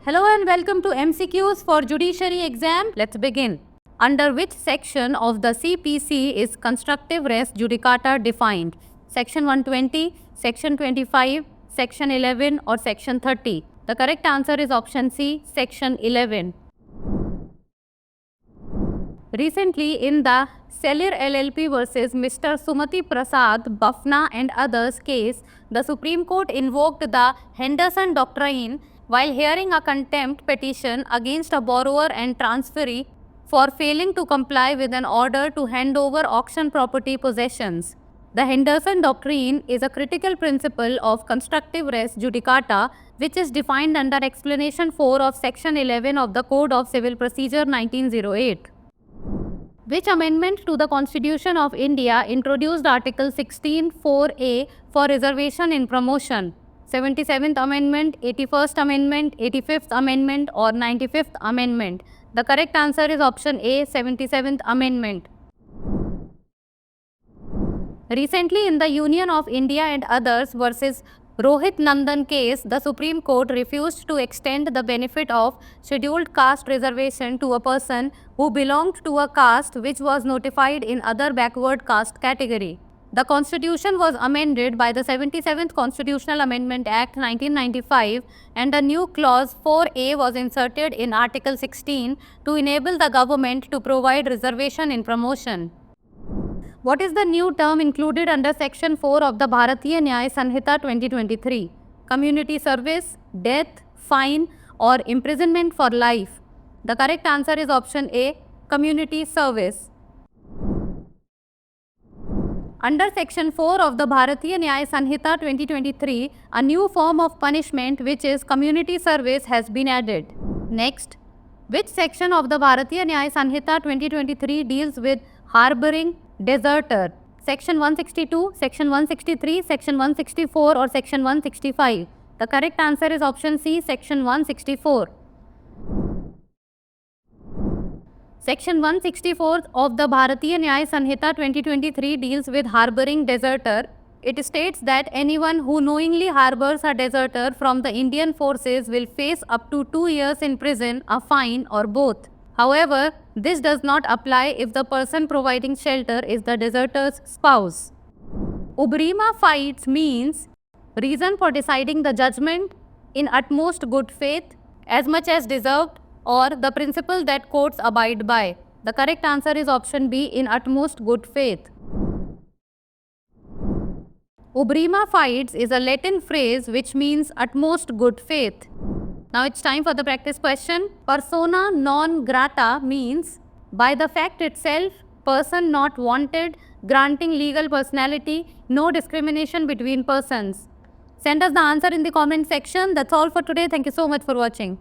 Hello and welcome to MCQs for Judiciary exam. Let's begin. Under which section of the CPC is constructive res judicata defined? Section 120, Section 25, Section 11 or Section 30? The correct answer is option C, Section 11. Recently, in the Celir LLP versus Mr. Sumati Prasad, Bafna and others case, the Supreme Court invoked the Henderson Doctrine while hearing a contempt petition against a borrower and transferee for failing to comply with an order to hand over auction property possessions. The Henderson Doctrine is a critical principle of constructive res judicata, which is defined under Explanation 4 of Section 11 of the Code of Civil Procedure 1908. Which amendment to the Constitution of India introduced Article 16(4)(a) for reservation in promotion? 77th Amendment, 81st Amendment, 85th Amendment or 95th Amendment? The correct answer is option A, 77th Amendment. Recently, in the Union of India and others versus Rohit Nandan case, the Supreme Court refused to extend the benefit of scheduled caste reservation to a person who belonged to a caste which was notified in other backward caste category. The Constitution was amended by the 77th Constitutional Amendment Act 1995 and a new clause 4A was inserted in Article 16 to enable the government to provide reservation in promotion. What is the new term included under Section 4 of the Bharatiya Nyaya Sanhita 2023? Community service, death, fine or imprisonment for life? The correct answer is option A, community service. Under Section 4 of the Bharatiya Nyaya Sanhita 2023, a new form of punishment which is community service has been added. Next, which section of the Bharatiya Nyaya Sanhita 2023 deals with harboring deserter? Section 162, Section 163, Section 164 or Section 165? The correct answer is option C, Section 164. Section 164 of the Bharatiya Nyaya Sanhita 2023 deals with harboring deserter. It states that anyone who knowingly harbors a deserter from the Indian forces will face up to 2 years in prison, a fine or both. However, this does not apply if the person providing shelter is the deserter's spouse. Ubrima fides means reason for deciding the judgment in utmost good faith, as much as deserved, or the principle that courts abide by. The correct answer is option B, in utmost good faith. Ubrima fides is a Latin phrase which means utmost good faith. Now it's time for the practice question. Persona non grata means by the fact itself, person not wanted, granting legal personality, no discrimination between persons. Send us the answer in the comment section. That's all for today. Thank you so much for watching.